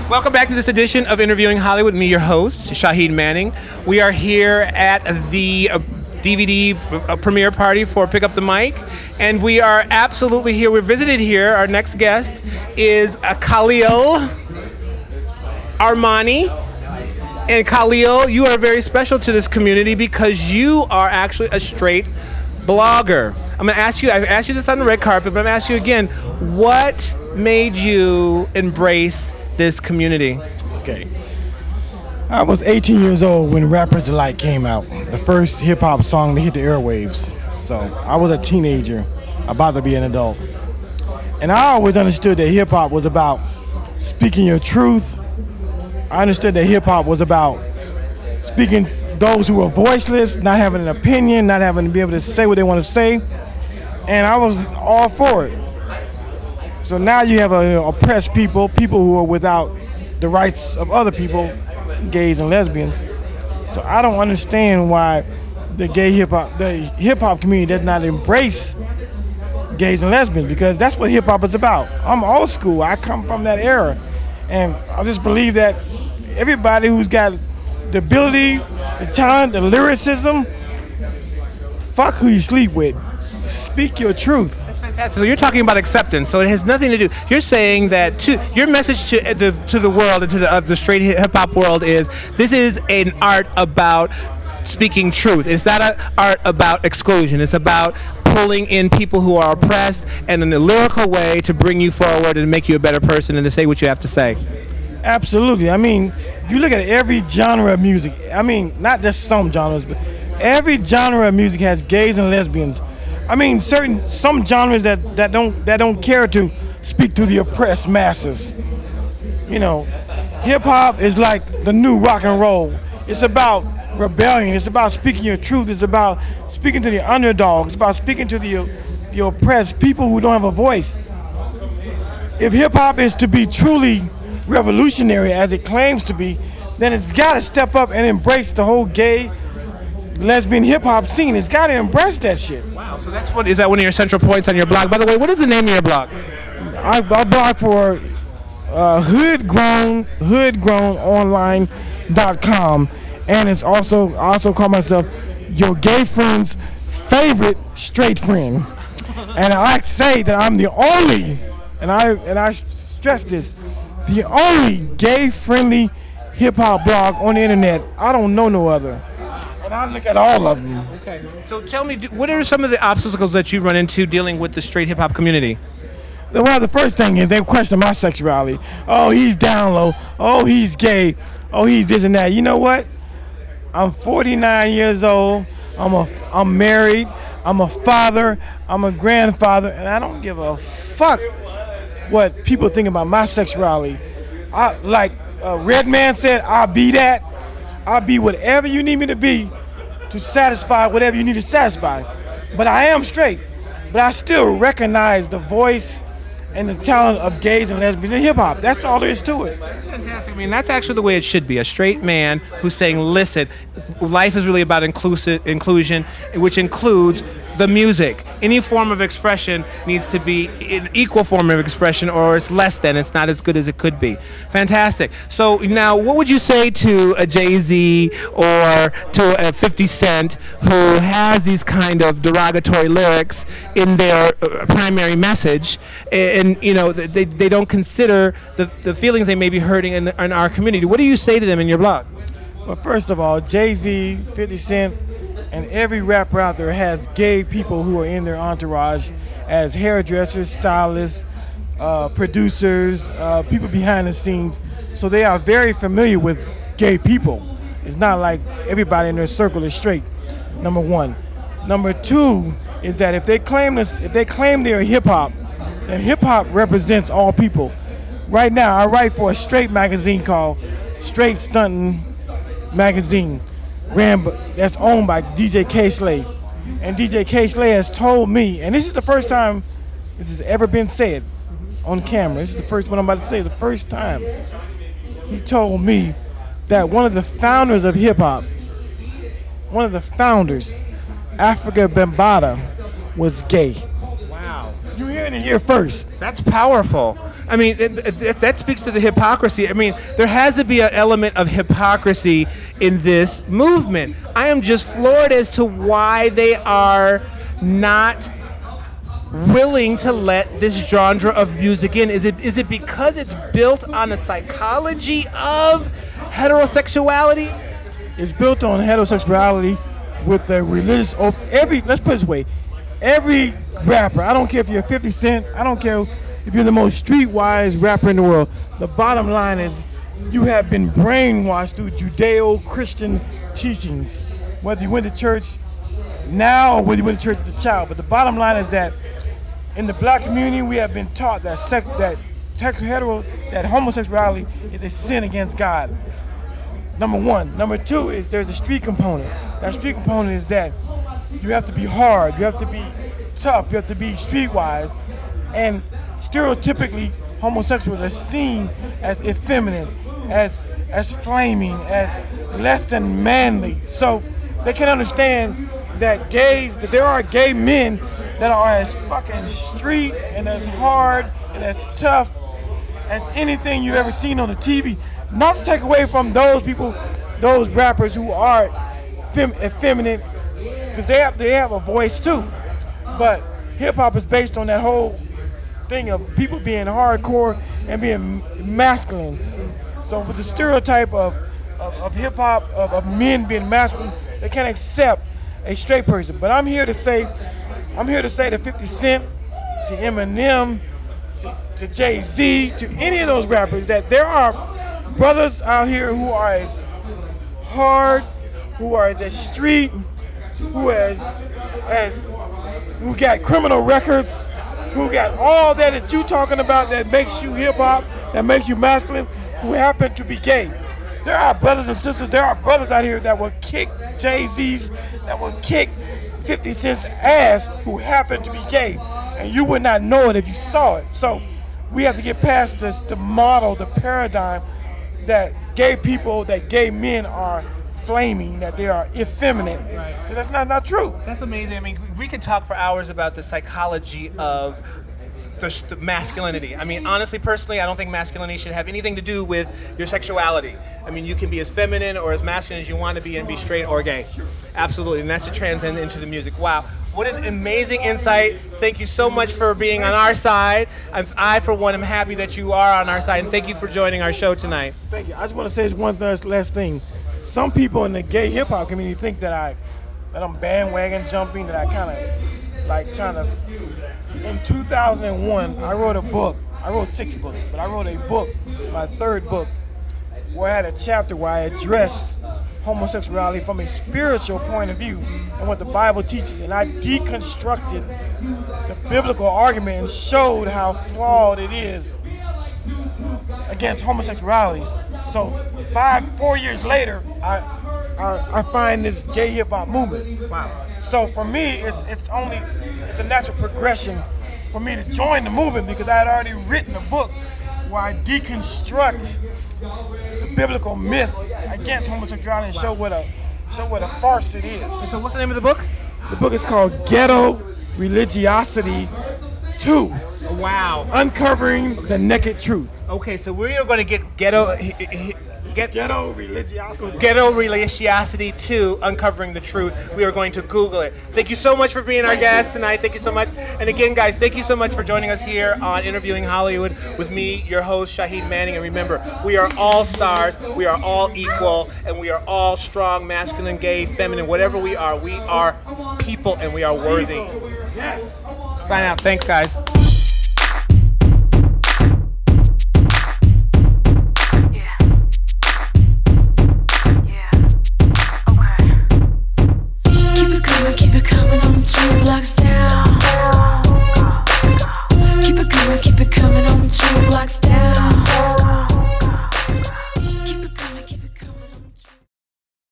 Welcome back to this edition of Interviewing Hollywood. Me, your host, Shahid Manning. We are here at the DVD premiere party for Pick Up the Mic, and we are absolutely here. We're visited here. Our next guest is Khalil Armani. And Khalil, you are very special to this community because you are actually a straight blogger. I'm going to ask you, I've asked you this on the red carpet, but I'm going to ask you again, what made you embrace this community? Okay. I was 18 years old when Rappers Delight came out, the first hip-hop song to hit the airwaves. So I was a teenager, about to be an adult. And I always understood that hip-hop was about speaking your truth. I understood that hip-hop was about speaking those who were voiceless, not having an opinion, not having to be able to say what they want to say. And I was all for it. So now you have oppressed people who are without the rights of other people, gays and lesbians. So I don't understand why the hip hop community does not embrace gays and lesbians, because that's what hip hop is about. I'm old school. I come from that era, and I just believe that everybody who's got the ability, the talent, the lyricism, fuck who you sleep with. Speak your truth. That's fantastic. So you're talking about acceptance. So it has nothing to do. You're saying that your message to the world and to the straight hip hop world is this is an art about speaking truth. It's not an art about exclusion. It's about pulling in people who are oppressed and in a lyrical way to bring you forward and make you a better person and to say what you have to say. Absolutely. I mean, if you look at every genre of music, I mean, not just some genres, but every genre of music has gays and lesbians. I mean, some genres that don't care to speak to the oppressed masses. You know, hip hop is like the new rock and roll. It's about rebellion. It's about speaking your truth. It's about speaking to the underdogs. It's about speaking to the oppressed, people who don't have a voice. If hip hop is to be truly revolutionary as it claims to be, then it's got to step up and embrace the whole gay, lesbian hip-hop scene. It's got to embrace that shit. Wow, so is that one of your central points on your blog? By the way, what is the name of your blog? I blog for hoodgrownonline.com, and it's also, I also call myself your gay friend's favorite straight friend. And I like to say that I'm the only, and I stress this, the only gay-friendly hip-hop blog on the internet. I don't know no other. And I look at all of them. Okay. So tell me, what are some of the obstacles that you run into dealing with the straight hip-hop community? Well, the first thing is they question my sexuality. Oh, he's down low. Oh, he's gay. Oh, he's this and that. You know what? I'm 49 years old. I'm married. I'm a father. I'm a grandfather. And I don't give a fuck what people think about my sexuality. Like Redman said, I'll be that. I'll be whatever you need me to be to satisfy whatever you need to satisfy. But I am straight. But I still recognize the voice and the talent of gays and lesbians in hip-hop. That's all there is to it. That's fantastic. I mean, that's actually the way it should be. A straight man who's saying, listen, life is really about inclusion, which includes the music. Any form of expression needs to be an equal form of expression, or it's less than. It's not as good as it could be. Fantastic. So now, what would you say to a Jay-Z or to a 50 Cent who has these kind of derogatory lyrics in their primary message, and you know they don't consider the feelings they may be hurting in our community? What do you say to them in your blog? Well, first of all, Jay-Z, 50 Cent, and every rapper out there has gay people who are in their entourage as hairdressers, stylists, producers, people behind the scenes. So they are very familiar with gay people. It's not like everybody in their circle is straight, number one. Number two is that if they claim they're hip-hop, then hip-hop represents all people. Right now, I write for a straight magazine called Straight Stuntin' Magazine. That's owned by DJ K-Slay. And DJ K-Slay has told me, and this is the first time this has ever been said on camera. This is the first one I'm about to say, the first time. He told me that one of the founders of hip-hop, one of the founders, Africa Bambaataa, was gay. Wow. You hearing it here first. That's powerful. I mean, that speaks to the hypocrisy. I mean, there has to be an element of hypocrisy in this movement. I am just floored as to why they are not willing to let this genre of music in. Is it because it's built on the psychology of heterosexuality? It's built on heterosexuality with the religious. Let's put it this way: every rapper, I don't care if you're 50 Cent, I don't care if you're the most streetwise rapper in the world. The bottom line is, you have been brainwashed through Judeo-Christian teachings, whether you went to church now or whether you went to church as a child. But the bottom line is that in the black community, we have been taught that homosexuality is a sin against God. Number one. Number two is there's a street component. That street component is that you have to be hard, you have to be tough, you have to be streetwise, and stereotypically homosexuals are seen as effeminate, as flaming, as less than manly. So they can understand that that there are gay men that are as fucking street and as hard and as tough as anything you've ever seen on the TV. Not to take away from those people, those rappers who are effeminate, because they have a voice too. But hip hop is based on that whole thing of people being hardcore and being masculine. So with the stereotype of hip hop of men being masculine, they can't accept a straight person. But I'm here to say to 50 Cent, to Eminem, to Jay-Z, to any of those rappers, that there are brothers out here who are as hard, who are as street, who got criminal records, who got all that you talking about that makes you hip hop, that makes you masculine, who happen to be gay. There are brothers and sisters, there are brothers out here that will kick Jay-Z's, that will kick 50 Cent's ass, who happen to be gay. And you would not know it if you saw it. So we have to get past the model, the paradigm that gay people, that gay men are flaming, that they are effeminate. Right. That's not true. That's amazing. I mean, we could talk for hours about the psychology of the masculinity. I mean, honestly, personally, I don't think masculinity should have anything to do with your sexuality. I mean, you can be as feminine or as masculine as you want to be and be straight or gay. Absolutely, and that's to transcend into the music. Wow, what an amazing insight. Thank you so much for being on our side. I, for one, am happy that you are on our side, and thank you for joining our show tonight. Thank you. I just want to say one last thing. Some people in the gay hip-hop community think that I'm bandwagon jumping, that I kind of like trying to. In 2001, I wrote a book. I wrote 6 books, but I wrote a book, my 3rd book, where I had a chapter where I addressed homosexuality from a spiritual point of view and what the Bible teaches, and I deconstructed the biblical argument and showed how flawed it is against homosexuality. So 4 years later, I find this gay hip hop movement. Wow. So for me, it's a natural progression for me to join the movement, because I had already written a book where I deconstruct the biblical myth against homosexuality and show what a farce it is. So what's the name of the book? The book is called Ghetto Religiosity 2. Wow. Uncovering the Naked Truth. Okay, so we are going to get Ghetto Religiosity 2, Uncovering the Truth. We are going to Google it. Thank you so much for being our guest tonight. Thank you so much. And again, guys, thank you so much for joining us here on Interviewing Hollywood with me, your host, Shahid Manning. And remember, we are all stars, we are all equal, and we are all strong, masculine, gay, feminine, whatever we are people, and we are worthy. Yes. Sign out. Thanks, guys. Keep it coming, I'm 2 blocks down. Keep it coming, I'm